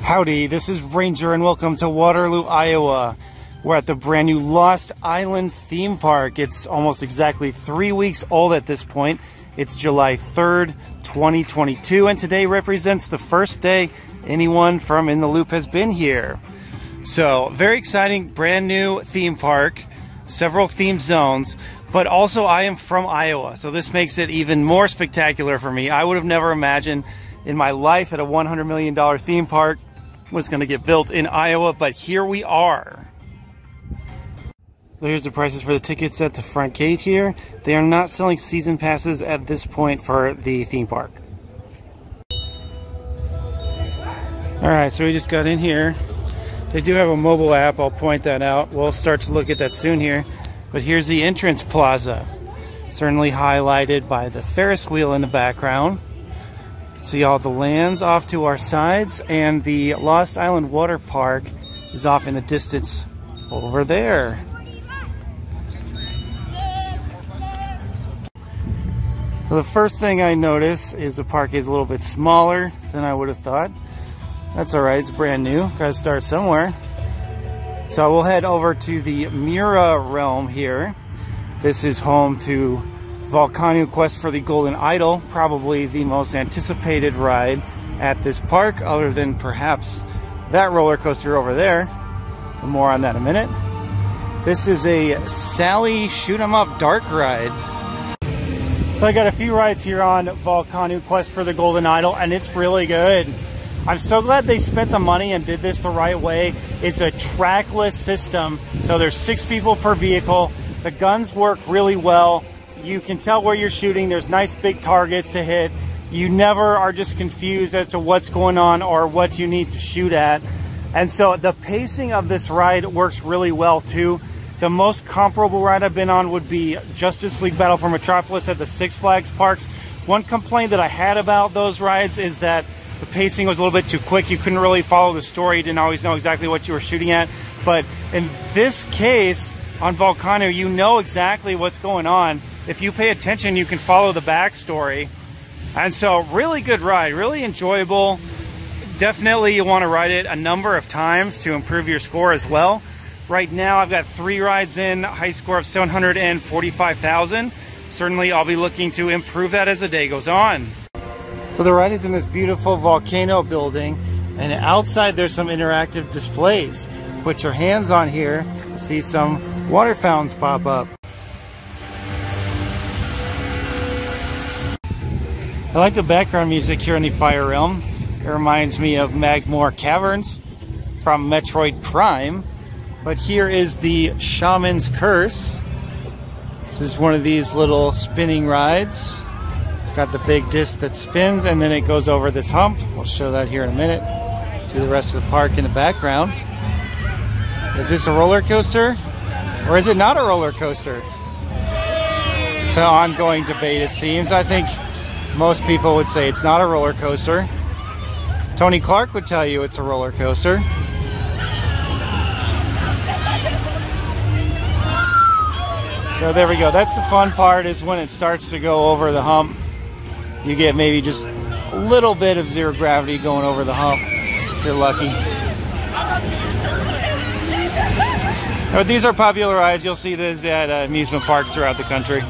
Howdy, this is Ranger and welcome to Waterloo, Iowa. We're at the brand new Lost Island theme park. It's almost exactly 3 weeks old at this point. It's July 3rd, 2022, and today represents the first day anyone from In the Loop has been here. So, very exciting, brand new theme park, several themed zones, but also I am from Iowa, so this makes it even more spectacular for me. I would have never imagined in my life that a $100 million theme park was going to get built in Iowa, but here we are. So here's the prices for the tickets at the front gate here. They are not selling season passes at this point for the theme park. Alright, so we just got in here. They do have a mobile app, I'll point that out. We'll start to look at that soon here. But here's the entrance plaza. Certainly highlighted by the Ferris wheel in the background. See all the lands off to our sides, and the Lost Island Water Park is off in the distance over there. So the first thing I notice is the park is a little bit smaller than I would have thought. That's alright, it's brand new, gotta start somewhere. So we'll head over to the Mira realm here. This is home to Volcano Quest for the Golden Idol, probably the most anticipated ride at this park, other than perhaps that roller coaster over there. More on that in a minute. This is a Sally Shoot 'em Up dark ride. So I got a few rides here on Volcano Quest for the Golden Idol, and it's really good. I'm so glad they spent the money and did this the right way. It's a trackless system, so there's 6 people per vehicle. The guns work really well. You can tell where you're shooting. There's nice big targets to hit. You never are just confused as to what's going on or what you need to shoot at. And so the pacing of this ride works really well too. The most comparable ride I've been on would be Justice League Battle for Metropolis at the Six Flags parks. One complaint that I had about those rides is that the pacing was a little bit too quick. You couldn't really follow the story. You didn't always know exactly what you were shooting at. But in this case, on Volcano, you know exactly what's going on. If you pay attention, you can follow the backstory. And so, really good ride, really enjoyable. Definitely you want to ride it a number of times to improve your score as well. Right now, I've got 3 rides in, high score of 745,000. Certainly, I'll be looking to improve that as the day goes on. So the ride is in this beautiful volcano building, and outside there's some interactive displays. Put your hands on here, see some water fountains pop up. I like the background music here in the Fire Realm. It reminds me of Magmoor Caverns from Metroid Prime. But here is the Shaman's Curse. This is one of these little spinning rides. It's got the big disc that spins and then it goes over this hump. We'll show that here in a minute. See the rest of the park in the background. Is this a roller coaster? Or is it not a roller coaster? It's an ongoing debate, it seems. I think most people would say it's not a roller coaster. Tony Clark would tell you it's a roller coaster. So there we go. That's the fun part, is when it starts to go over the hump. You get maybe just a little bit of zero gravity going over the hump, if you're lucky. But these are popular rides. You'll see this at amusement parks throughout the country.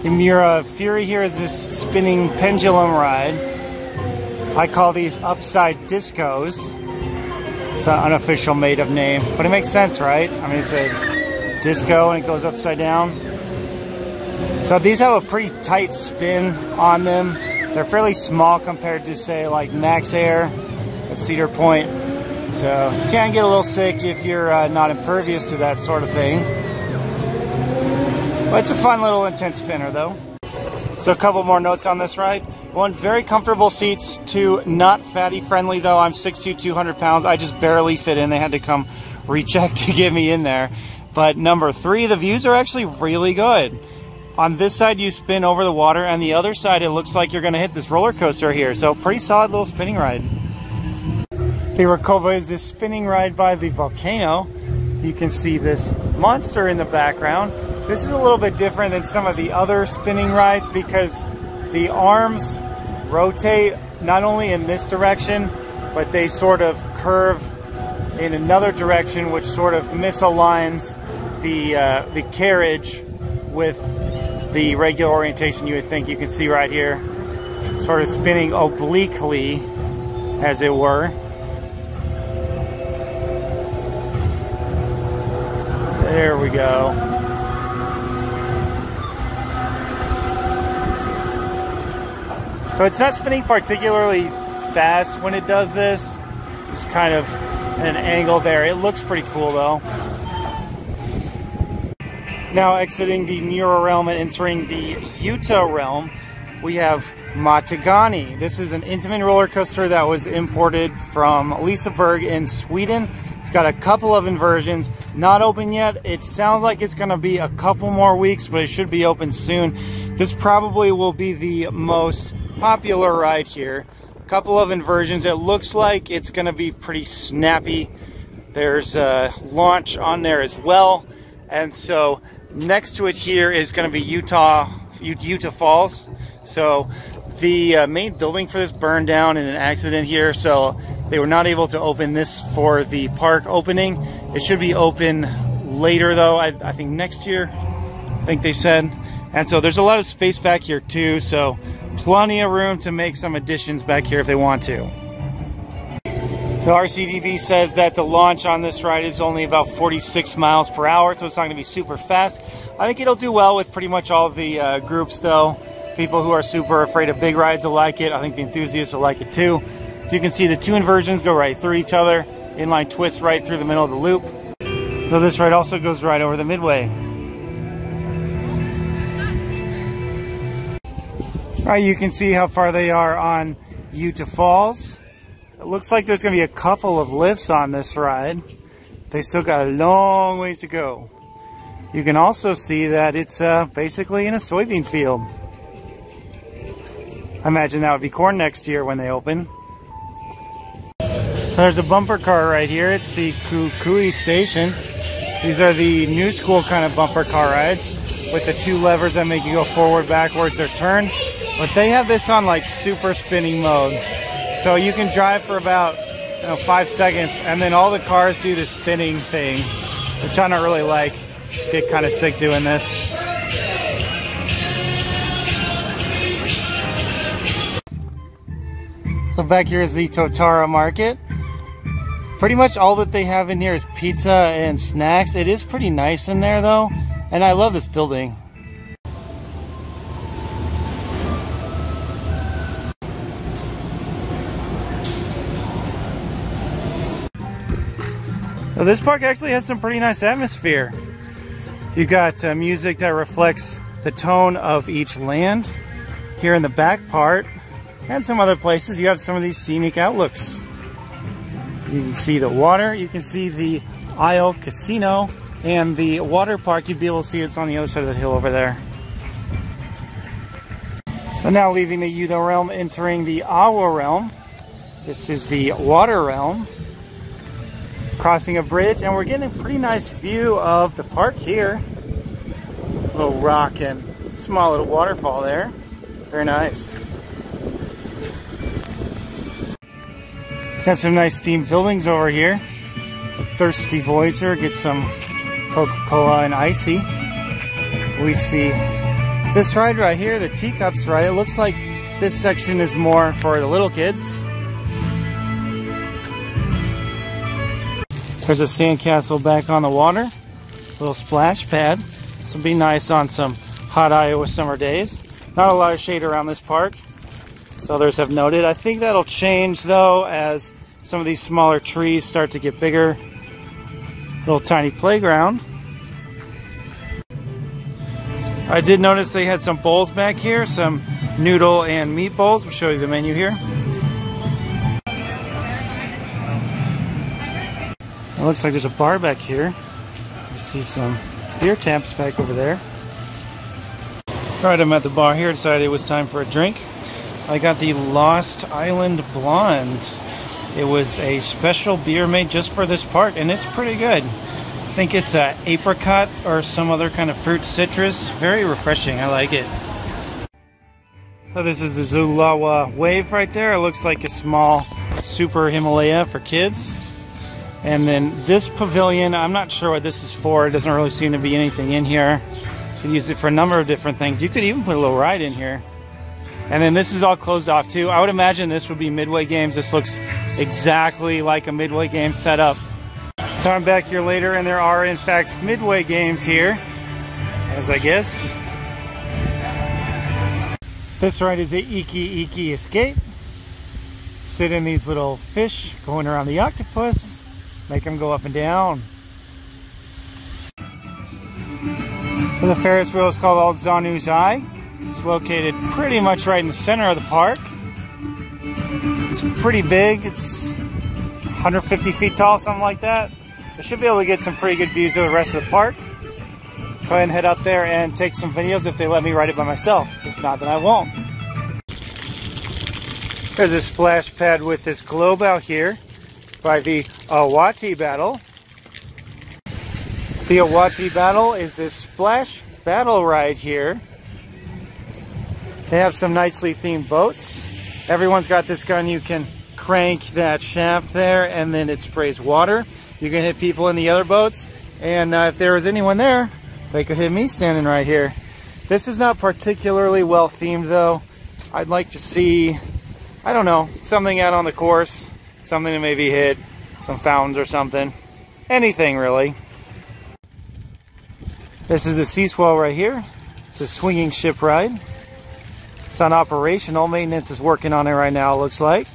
The Mira Fury here is this spinning pendulum ride. I call these upside discos. It's an unofficial made-up name, but it makes sense, right? I mean, it's a disco and it goes upside down. So these have a pretty tight spin on them. They're fairly small compared to, say, like Max Air at Cedar Point. So you can get a little sick if you're not impervious to that sort of thing. But it's a fun little intense spinner though. So a couple more notes on this ride. 1, very comfortable seats. 2, not fatty friendly though. I'm 6'2", 200 pounds. I just barely fit in. They had to come recheck to get me in there. But number 3, the views are actually really good. On this side you spin over the water, and the other side it looks like you're gonna hit this roller coaster here. So pretty solid little spinning ride. The Rakova is this spinning ride by the volcano. you can see this monster in the background. This is a little bit different than some of the other spinning rides because the arms rotate not only in this direction, but they sort of curve in another direction, which sort of misaligns the carriage with the regular orientation you would think. You can see right here, sort of spinning obliquely, as it were. There we go. So it's not spinning particularly fast when it does this. It's kind of at an angle there. It looks pretty cool though. Now exiting the Mura realm and entering the Yuta realm, we have Matagani. This is an Intamin roller coaster that was imported from Liseberg in Sweden. It's got a couple of inversions, not open yet. It sounds like it's gonna be a couple more weeks, but it should be open soon. This probably will be the most popular ride here. A couple of inversions. It looks like it's gonna be pretty snappy. There's a launch on there as well. And so next to it here is gonna be Yuta Falls. So the main building for this burned down in an accident here, so they were not able to open this for the park opening. It should be open later though, I think next year, I think they said. And so there's a lot of space back here too, so plenty of room to make some additions back here if they want to. The RCDB says that the launch on this ride is only about 46 miles per hour, so it's not going to be super fast. I think it'll do well with pretty much all of the groups though. People who are super afraid of big rides will like it. I think the enthusiasts will like it too. So you can see the two inversions go right through each other. Inline twists right through the middle of the loop. So this ride also goes right over the midway. All right, you can see how far they are on Yuta Falls. It looks like there's going to be a couple of lifts on this ride. They still got a long ways to go. You can also see that it's basically in a soybean field. I imagine that would be corn next year when they open. So there's a bumper car right here. It's the Kukui Station. These are the new school kind of bumper car rides with the two levers that make you go forward, backwards, or turn. But they have this on like super spinning mode. So you can drive for about 5 seconds and then all the cars do the spinning thing, which I don't really like. Get kind of sick doing this. So back here is the Totara Market. Pretty much all that they have in here is pizza and snacks. It is pretty nice in there though, and I love this building. So this park actually has some pretty nice atmosphere. You got music that reflects the tone of each land. Here in the back part, and some other places, you have some of these scenic outlooks. You can see the water, you can see the Isle Casino, and the water park, you'd be able to see it's on the other side of the hill over there. So now leaving the Yuta realm, entering the Awa realm. This is the water realm. Crossing a bridge, and we're getting a pretty nice view of the park here. A little rock and small little waterfall there. Very nice. Got some nice themed buildings over here. The Thirsty Voyager gets some Coca-Cola and icy. We see this ride right here, the Teacups ride. It looks like this section is more for the little kids. There's a sandcastle back on the water. Little splash pad. This will be nice on some hot Iowa summer days. Not a lot of shade around this park, so others have noted. I think that'll change though as some of these smaller trees start to get bigger. Little tiny playground. I did notice they had some bowls back here, some noodle and meat bowls. We'll show you the menu here. It looks like there's a bar back here. You see some beer taps back over there. Alright, I'm at the bar here. Decided it was time for a drink. I got the Lost Island Blonde. It was a special beer made just for this park, and it's pretty good. think it's a apricot or some other kind of fruit citrus. Very refreshing. I like it. So this is the Zulawa wave right there. It looks like a small super Himalaya for kids. And then this pavilion, I'm not sure what this is for. It doesn't really seem to be anything in here. You can use it for a number of different things. You could even put a little ride in here. And then this is all closed off too. I would imagine this would be Midway Games. This looks exactly like a Midway Games setup. So I'm back here later, and there are in fact Midway Games here, as I guessed. This ride is a Iki Iki Escape. Sit in these little fish going around the octopus, make them go up and down. The Ferris wheel is called Old Zanu's Eye. It's located pretty much right in the center of the park. It's pretty big. It's 150 feet tall, something like that. I should be able to get some pretty good views of the rest of the park. Go ahead and head up there and take some videos if they let me ride it by myself. If not, then I won't. There's a splash pad with this globe out here by the Awati Battle. The Awati Battle is this splash battle ride here. They have some nicely themed boats. Everyone's got this gun. You can crank that shaft there and then it sprays water. You can hit people in the other boats. And if there was anyone there, they could hit me standing right here. This is not particularly well themed though. I'd like to see, I don't know, something out on the course. Something to maybe hit, some fountains or something. Anything really. This is the Sea Swell right here. It's a swinging ship ride. It's not operational. Maintenance is working on it right now, it looks like.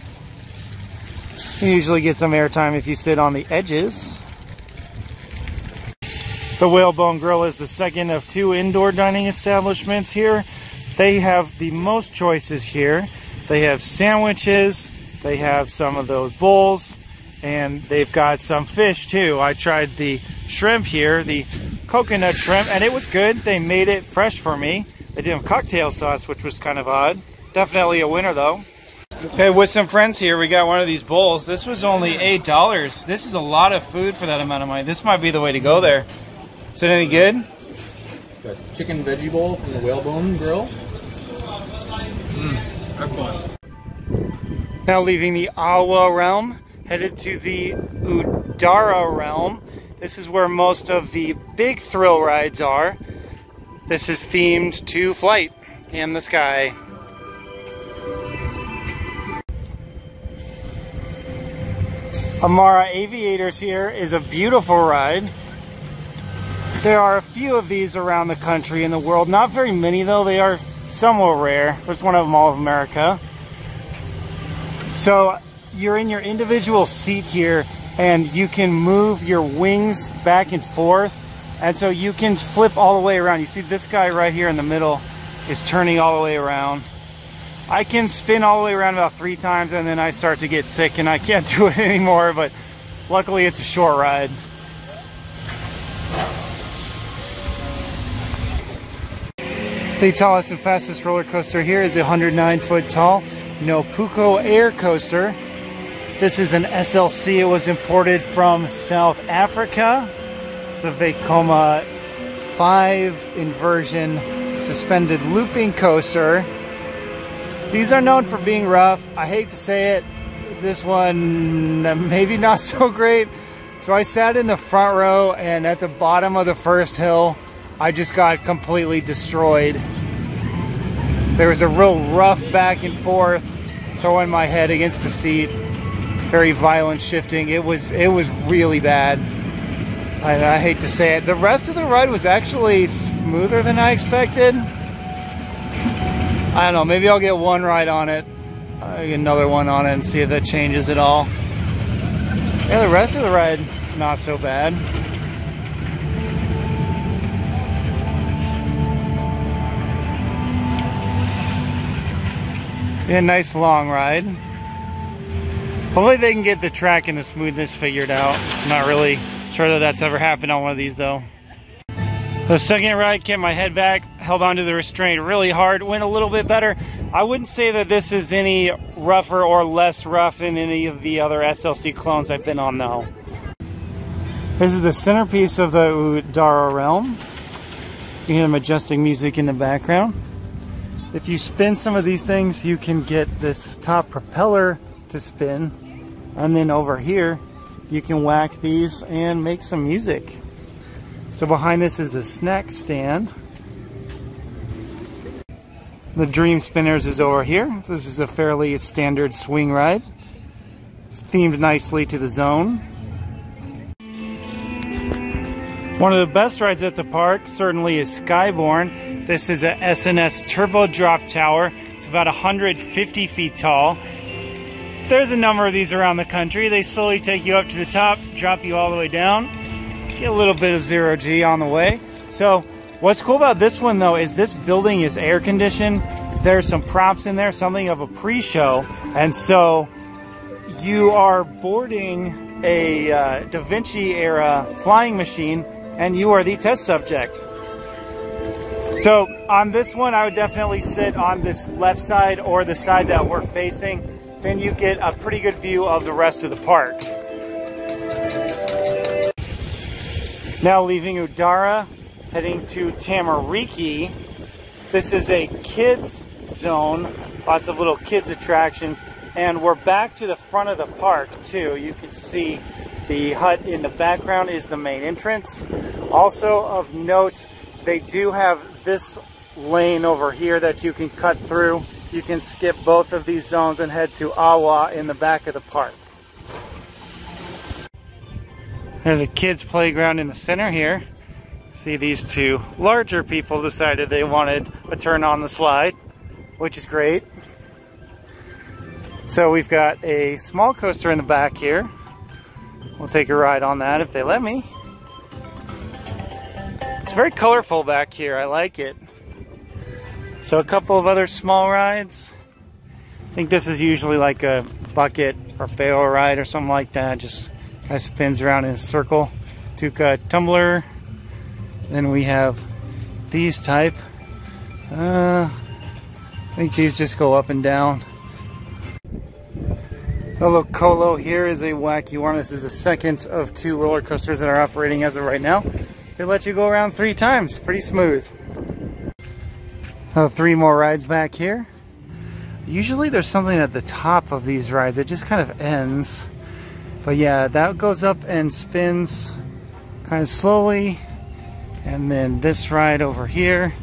You usually get some airtime if you sit on the edges. The Whalebone Grill is the second of two indoor dining establishments here. They have the most choices here. They have sandwiches, they have some of those bowls, and they've got some fish too. I tried the shrimp here, the coconut shrimp, and it was good. They made it fresh for me. They did have cocktail sauce, which was kind of odd. Definitely a winner though. Okay, with some friends here, we got one of these bowls. This was only $8. This is a lot of food for that amount of money. This might be the way to go there. Is it any good? Got chicken veggie bowl from the Whalebone Grill. Now leaving the Awa realm, headed to the Udara realm. This is where most of the big thrill rides are. This is themed to flight in the sky. Amara Aviators here is a beautiful ride. There are a few of these around the country and the world. Not very many though, they are somewhat rare. There's one of them all of America. So you're in your individual seat here and you can move your wings back and forth. And so you can flip all the way around. You see this guy right here in the middle is turning all the way around. I can spin all the way around about 3 times and then I start to get sick and I can't do it anymore, but luckily it's a short ride. The tallest and fastest roller coaster here is a 109-foot tall Nopuko Air Coaster. This is an SLC. It was imported from South Africa. It's a Vekoma 5 inversion suspended looping coaster. These are known for being rough. I hate to say it, this one maybe not so great. So I sat in the front row and at the bottom of the first hill, I just got completely destroyed. There was a real rough back and forth, throwing my head against the seat. Very violent shifting. It was really bad. I hate to say it. The rest of the ride was actually smoother than I expected. I don't know, maybe I'll get one ride on it, get another one on it and see if that changes at all. Yeah, the rest of the ride, not so bad. Yeah, nice long ride. Hopefully they can get the track and the smoothness figured out. I'm not really sure that that's ever happened on one of these though. The second ride, kept my head back, held onto the restraint really hard, went a little bit better. I wouldn't say that this is any rougher or less rough than any of the other SLC clones I've been on though. This is the centerpiece of the Udara realm. You hear the majestic music in the background. If you spin some of these things, you can get this top propeller to spin. And then over here, you can whack these and make some music. So behind this is a snack stand. The Dream Spinners is over here. This is a fairly standard swing ride. It's themed nicely to the zone. One of the best rides at the park certainly is Skyborne. This is a SNS Turbo Drop Tower. It's about 150 feet tall. There's a number of these around the country. They slowly take you up to the top, drop you all the way down. Get a little bit of zero G on the way. So what's cool about this one though is this building is air conditioned. There's some props in there, something of a pre-show. And so you are boarding a Da Vinci era flying machine and you are the test subject. So on this one, I would definitely sit on this left side or the side that we're facing. Then you get a pretty good view of the rest of the park. Now leaving Udara, heading to Tamariki. This is a kids zone, lots of little kids attractions, and we're back to the front of the park too. You can see the hut in the background is the main entrance. Also of note, they do have this lane over here that you can cut through. You can skip both of these zones and head to Awa in the back of the park. There's a kids playground in the center here. See, these two larger people decided they wanted a turn on the slide, which is great. So we've got a small coaster in the back here. We'll take a ride on that if they let me. It's very colorful back here. I like it. So a couple of other small rides. I think this is usually like a bucket or barrel ride or something like that. Just kind of spins around in a circle. Tuca Tumbler. Then we have these type. I think these just go up and down. Solo Colo here is a wacky one. This is the second of 2 roller coasters that are operating as of right now. They let you go around 3 times. Pretty smooth. 3 more rides back here. Usually there's something at the top of these rides. It just kind of ends. But yeah, that goes up and spins kind of slowly. And then this ride over here.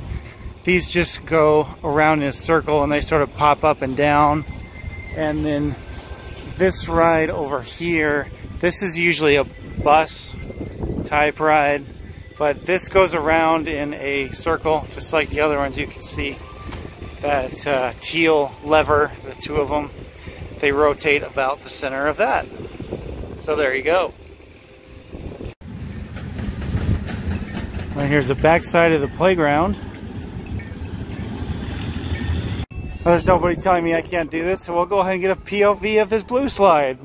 These just go around in a circle and they sort of pop up and down. And then this ride over here, this is usually a bus type ride. But this goes around in a circle, just like the other ones. You can see that teal lever, the 2 of them, they rotate about the center of that. So there you go. Well, here's the back side of the playground. Well, there's nobody telling me I can't do this, so we'll go ahead and get a POV of this blue slide.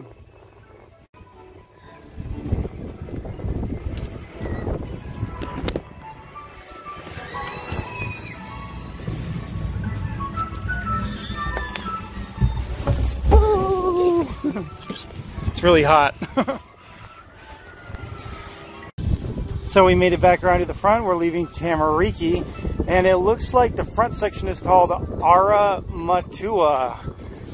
It's really hot. So we made it back around to the front. We're leaving Tamariki, and it looks like the front section is called Ara Matua.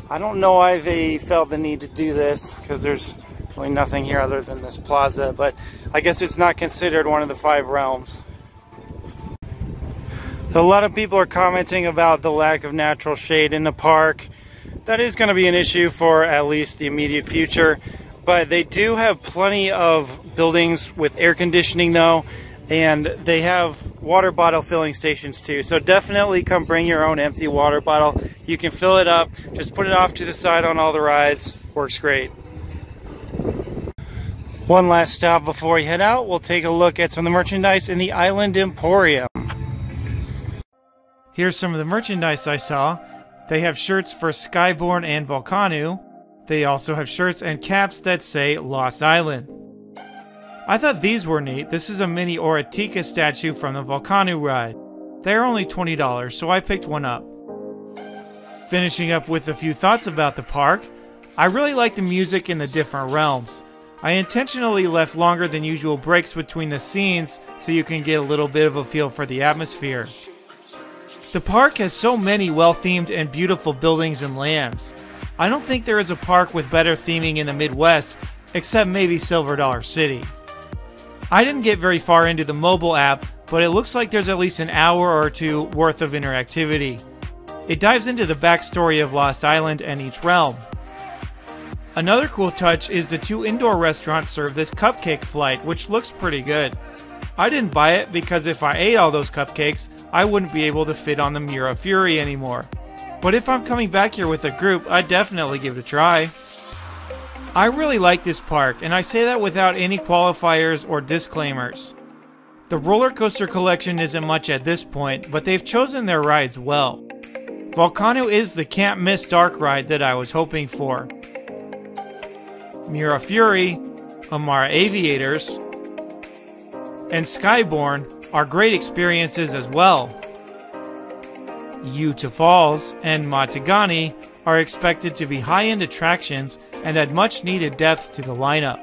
I don't know why they felt the need to do this, because there's really nothing here other than this plaza, but I guess it's not considered one of the 5 realms. So a lot of people are commenting about the lack of natural shade in the park. That is going to be an issue for at least the immediate future, but they do have plenty of buildings with air conditioning though, and they have water bottle filling stations too. So definitely come bring your own empty water bottle. You can fill it up, just put it off to the side on all the rides. Works great. One last stop before we head out. We'll take a look at some of the merchandise in the Island Emporium. Here's some of the merchandise I saw. They have shirts for Skyborne and Volcano. They also have shirts and caps that say Lost Island. I thought these were neat. This is a mini Oratica statue from the Volcano ride. They're only $20, so I picked one up. Finishing up with a few thoughts about the park. I really like the music in the different realms. I intentionally left longer than usual breaks between the scenes so you can get a little bit of a feel for the atmosphere. The park has so many well-themed and beautiful buildings and lands. I don't think there is a park with better theming in the Midwest, except maybe Silver Dollar City. I didn't get very far into the mobile app, but it looks like there's at least an hour or two worth of interactivity. It dives into the backstory of Lost Island and each realm. Another cool touch is the 2 indoor restaurants serve this cupcake flight, which looks pretty good. I didn't buy it because if I ate all those cupcakes, I wouldn't be able to fit on the Mira Fury anymore. But if I'm coming back here with a group, I'd definitely give it a try. I really like this park, and I say that without any qualifiers or disclaimers. The roller coaster collection isn't much at this point, but they've chosen their rides well. Volcano is the can't miss dark ride that I was hoping for. Mira Fury, Amara Aviators, and Skyborn are great experiences as well. Utah Falls and Matigani are expected to be high-end attractions and add much needed depth to the lineup.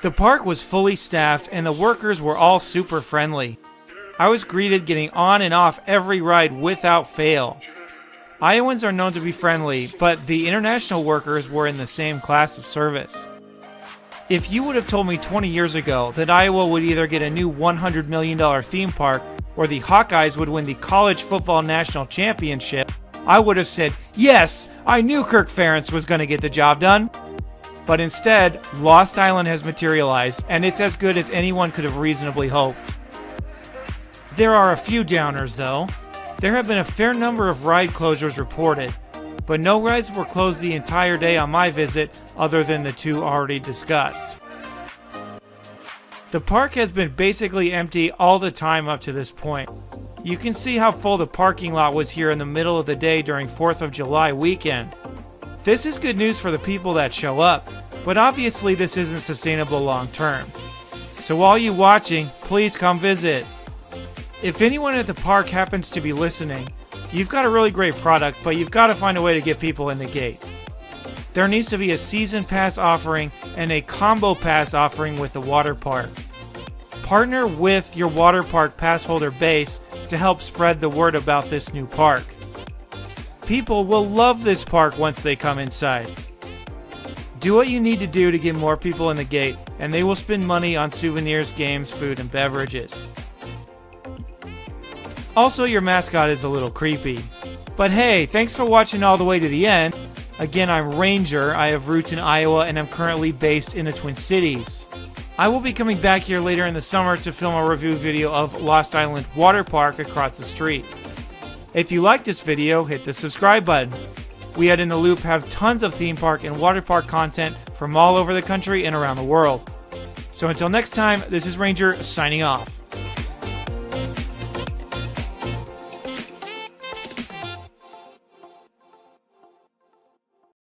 The park was fully staffed and the workers were all super friendly. I was greeted getting on and off every ride without fail. Iowans are known to be friendly, but the international workers were in the same class of service. If you would have told me 20 years ago that Iowa would either get a new $100 million theme park or the Hawkeyes would win the College Football National Championship, I would have said, yes, I knew Kirk Ferentz was going to get the job done. But instead, Lost Island has materialized, and it's as good as anyone could have reasonably hoped. There are a few downers, though. There have been a fair number of ride closures reported, but no rides were closed the entire day on my visit other than the 2 already discussed. The park has been basically empty all the time up to this point. You can see how full the parking lot was here in the middle of the day during 4th of July weekend. This is good news for the people that show up, but obviously this isn't sustainable long term. So all you watching, please come visit. If anyone at the park happens to be listening, you've got a really great product, but you've got to find a way to get people in the gate. There needs to be a season pass offering and a combo pass offering with the water park. Partner with your water park pass holder base to help spread the word about this new park. People will love this park once they come inside. Do what you need to do to get more people in the gate, and they will spend money on souvenirs, games, food, and beverages. Also, your mascot is a little creepy. But hey, thanks for watching all the way to the end. Again, I'm Ranger, I have roots in Iowa, and I'm currently based in the Twin Cities. I will be coming back here later in the summer to film a review video of Lost Island Water Park across the street. If you like this video, hit the subscribe button. We at In the Loop have tons of theme park and water park content from all over the country and around the world. So until next time, this is Ranger signing off.